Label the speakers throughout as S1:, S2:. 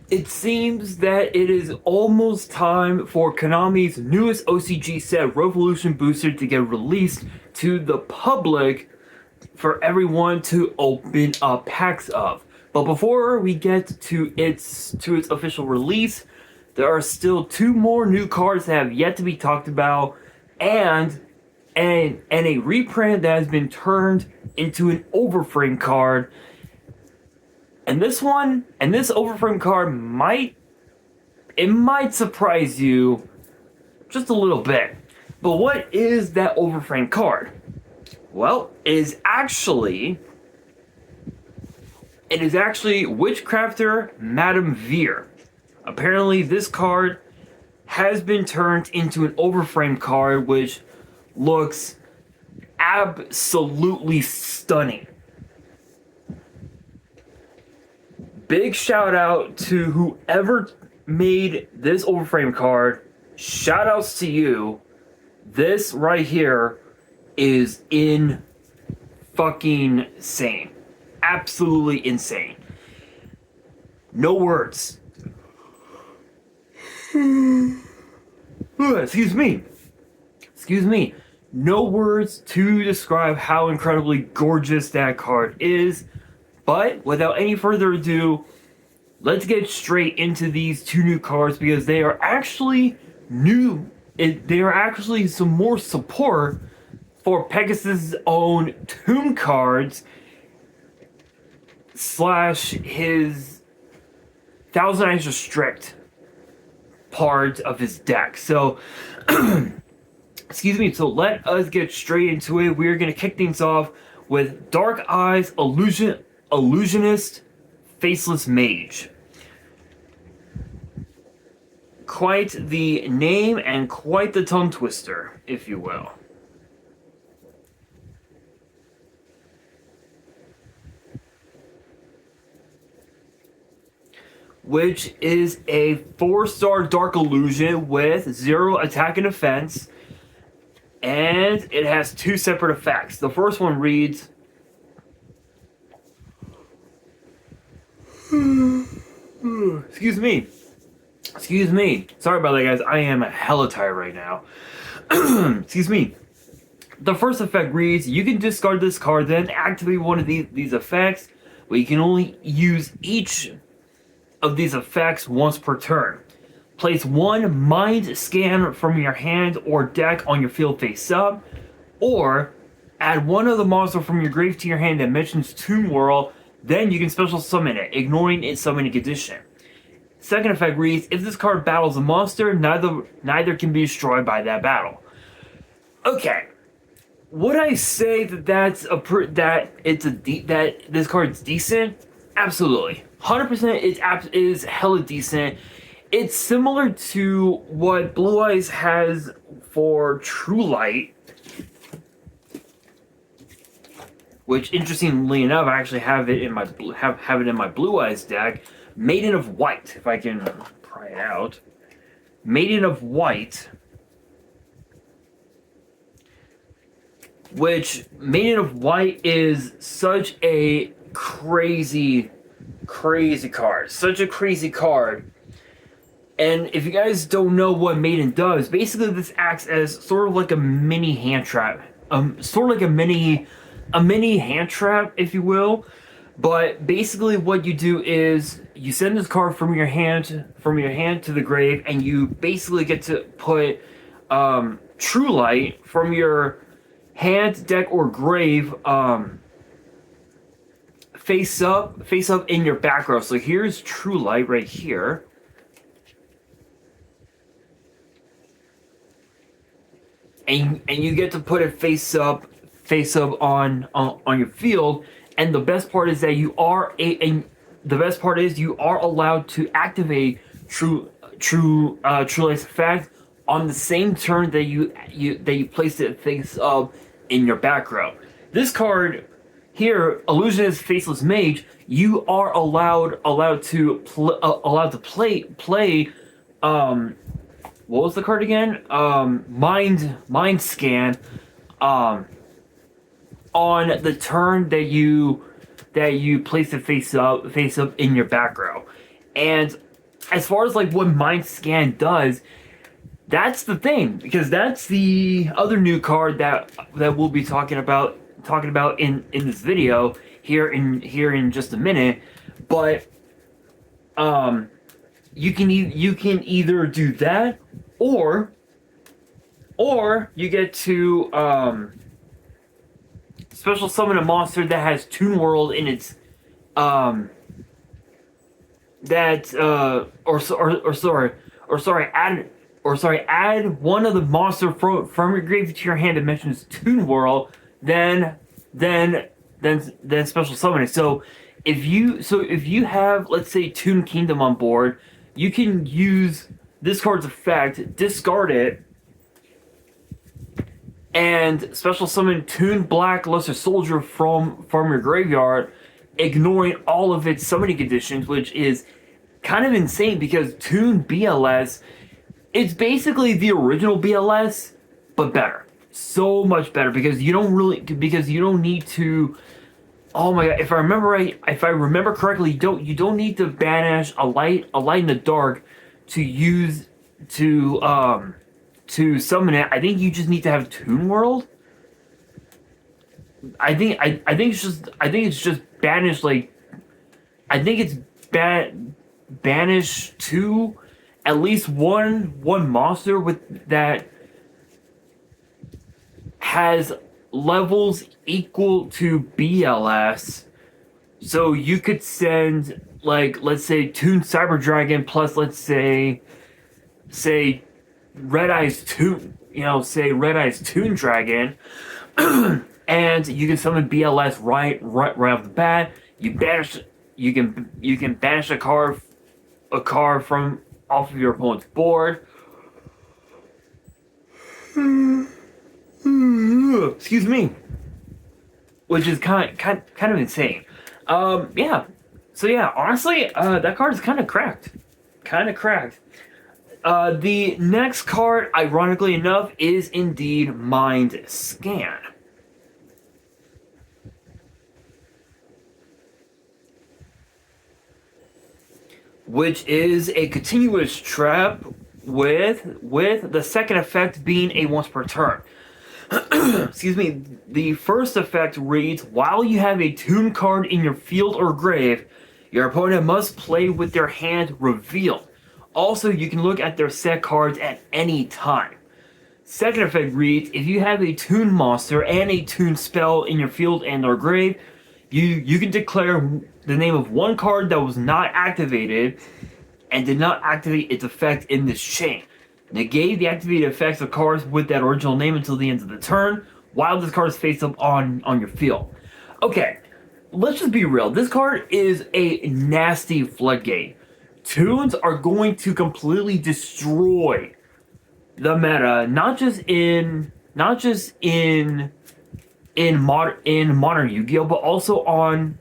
S1: It seems that it is almost time for Konami's newest OCG set, Revolution Booster, to get released to the public for everyone to open up packs of. But before we get to its official release, there are still two more new cards that have yet to be talked about, and a reprint that has been turned into an overframe card. And this overframe card might surprise you just a little bit. But what is that overframe card? Well, it is actually Witchcrafter Madame Veer. Apparently, this card has been turned into an overframe card, which looks absolutely stunning. Big shout out to whoever made this overframe card. Shout outs to you. This right here is fucking insane. Absolutely insane. No words. Excuse me. No words to describe how incredibly gorgeous that card is. But without any further ado, let's get straight into these two new cards because they are actually new. They are actually some more support for Pegasus' own Toon cards / his Thousand Eyes Restrict part of his deck. So, excuse me. So let us get straight into it. We're gonna kick things off with Dark Eyes Illusionist Faceless Mage. Quite the name and quite the tongue twister, if you will. Which is a 4-star Dark Illusion with 0 attack and defense. And it has 2 separate effects. The first one reads, Excuse me. Sorry about that, guys. I am hella tired right now. Excuse me. The first effect reads, you can discard this card, then activate one of these effects, but you can only use each of these effects once per turn. Place 1 mind scan from your hand or deck on your field face up, or add one of the monsters from your grave to your hand that mentions Toon World, then you can special summon it, ignoring its summoning condition. Second effect reads, if this card battles a monster, neither can be destroyed by that battle. Okay. Would I say that this card's decent? Absolutely. 100% it is hella decent. It's similar to what Blue Eyes has for True Light, which interestingly enough, I actually have it in my Blue Eyes deck. Maiden of White, if I can pry it out. Maiden of White, which Maiden of White is such a crazy card. Such a crazy card. And if you guys don't know what Maiden does, basically this acts as sort of like a mini hand trap. Sort of like a mini hand trap, if you will. But basically what you do is you send this card from your hand to the grave, and you basically get to put True Light from your hand, deck, or grave face up in your back row. So here's True Light right here. And you get to put it face up on your field. And the best part is that you are allowed to activate True Light's effect on the same turn that you place it face up in your back row. This card here, Illusionist Faceless Mage, you are allowed to play. What was the card again? Mind Scan. On the turn that you place it face up in your back row. And as far as like what Mind Scan does, that's the thing, because that's the other new card that we'll be talking about in this video here in just a minute. But you can either do that, or you get to special summon a monster that has Toon World in its add one of the monster from your grave to your hand that mentions Toon World, then special summon it. So if you have, let's say, Toon Kingdom on board, you can use this card's effect, discard it, and special summon Toon Black Lesser Soldier from your graveyard, ignoring all of its summoning conditions, which is kind of insane because Toon BLS, it's basically the original BLS, but better. So much better, because you don't need to. Oh my god! If I remember correctly, you don't need to banish a light in the dark to summon it. I think you just need to have Toon World. I think it's just banish, like, I think it's banish to at least one monster with that has levels equal to BLS. So you could send, like, let's say Toon Cyber Dragon plus, let's say Red Eyes Toon, Red Eyes Toon Dragon, and you can summon BLS right off the bat. You can banish a card from off of your opponent's board. Excuse me. Which is kind of insane. Yeah. So yeah, honestly, that card is kind of cracked. The next card, ironically enough, is indeed Mind Scan. Which is a continuous trap with the second effect being a once per turn. Excuse me. The first effect reads, while you have a Toon card in your field or grave, your opponent must play with their hand revealed. Also, you can look at their set cards at any time. Second effect reads, if you have a Toon monster and a Toon spell in your field and or grave, you can declare the name of one card that was not activated and did not activate its effect in this chain. Negate the activated effects of cards with that original name until the end of the turn, while this card is face up on your field. Okay, let's just be real. This card is a nasty floodgate. Toons are going to completely destroy the meta, not just in modern Yu-Gi-Oh, but also on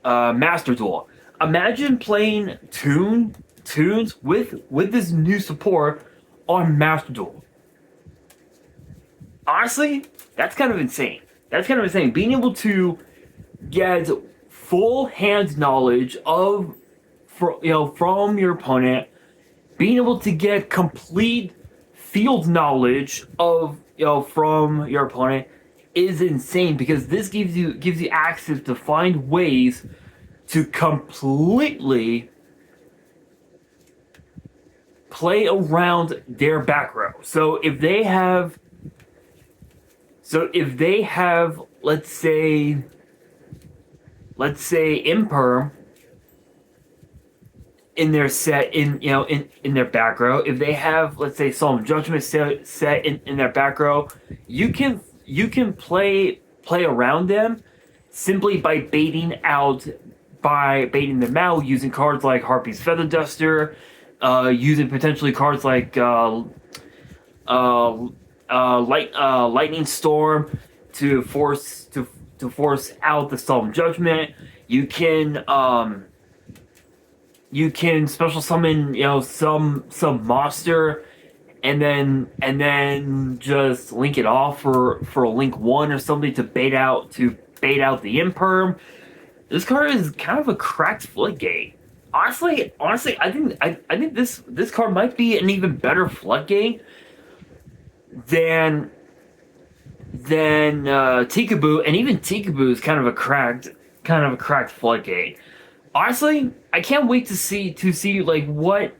S1: Master Duel. Imagine playing Toons with this new support on Master Duel. Honestly, that's kind of insane. Being able to get full hand knowledge from your opponent, being able to get complete field knowledge from your opponent is insane, because this gives you access to find ways to completely play around their back row. So if they have let's say Imperm in their set in their back row, if they have, let's say, Solemn Judgment set in their back row, you can play around them simply by baiting them out using cards like Harpy's Feather Duster, using potentially cards like Lightning Storm to force out the Solemn Judgment. You can special summon some monster and then just link it off for a link 1 or something to bait out bait out the imperm. This card is kind of a cracked floodgate. Honestly, I think this card might be an even better floodgate than Tikaboo, and even Tikaboo is kind of a cracked floodgate. Honestly, I can't wait to see what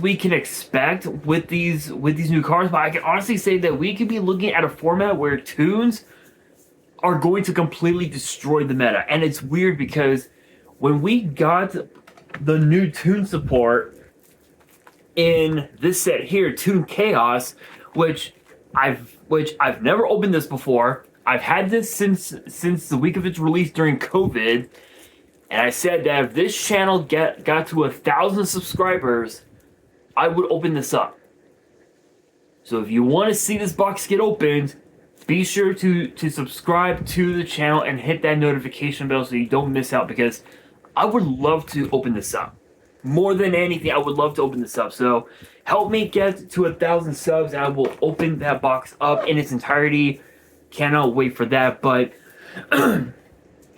S1: we can expect with these new cards. But I can honestly say that we could be looking at a format where Toons are going to completely destroy the meta. And it's weird because when we got the new Toon support in this set here, Toon Chaos, which I've never opened this before. I've had this since the week of its release during COVID, and I said that if this channel got to 1,000 subscribers, I would open this up. So if you want to see this box get opened, be sure to subscribe to the channel and hit that notification bell so you don't miss out, because I would love to open this up. More than anything, I would love to open this up. So help me get to 1,000 subs, and I will open that box up in its entirety. Cannot wait for that. But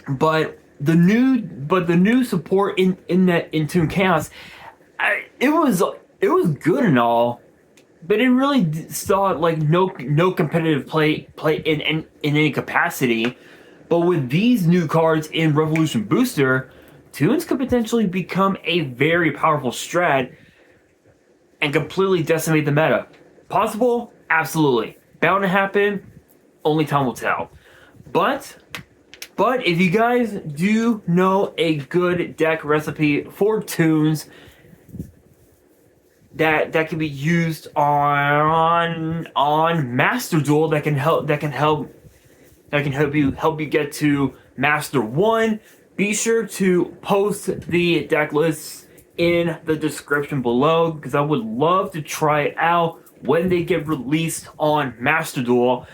S1: but the new support in Toon Chaos, it was good and all, but it really saw like no competitive play in any capacity. But with these new cards in Revolution Booster, Toons could potentially become a very powerful strat and completely decimate the meta. Possible? Absolutely. Bound to happen? Only time will tell. But if you guys do know a good deck recipe for Toons that can be used on Master Duel, that can help you get to Master 1, be sure to post the deck lists in the description below, because I would love to try it out when they get released on Master Duel.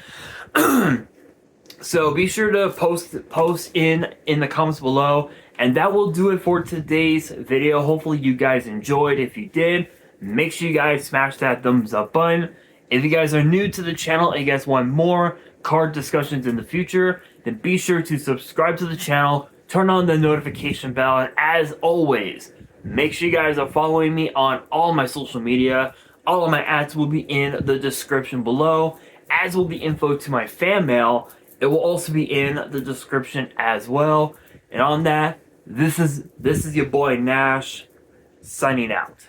S1: So be sure to post in the comments below, and that will do it for today's video. Hopefully you guys enjoyed. If you did, make sure you guys smash that thumbs up button. If you guys are new to the channel and you guys want more card discussions in the future, then be sure to subscribe to the channel, turn on the notification bell, and as always, make sure you guys are following me on all my social media. All of my ads will be in the description below, as will the info to my fan mail. It will also be in the description as well. And on that, this is your boy Nash, signing out.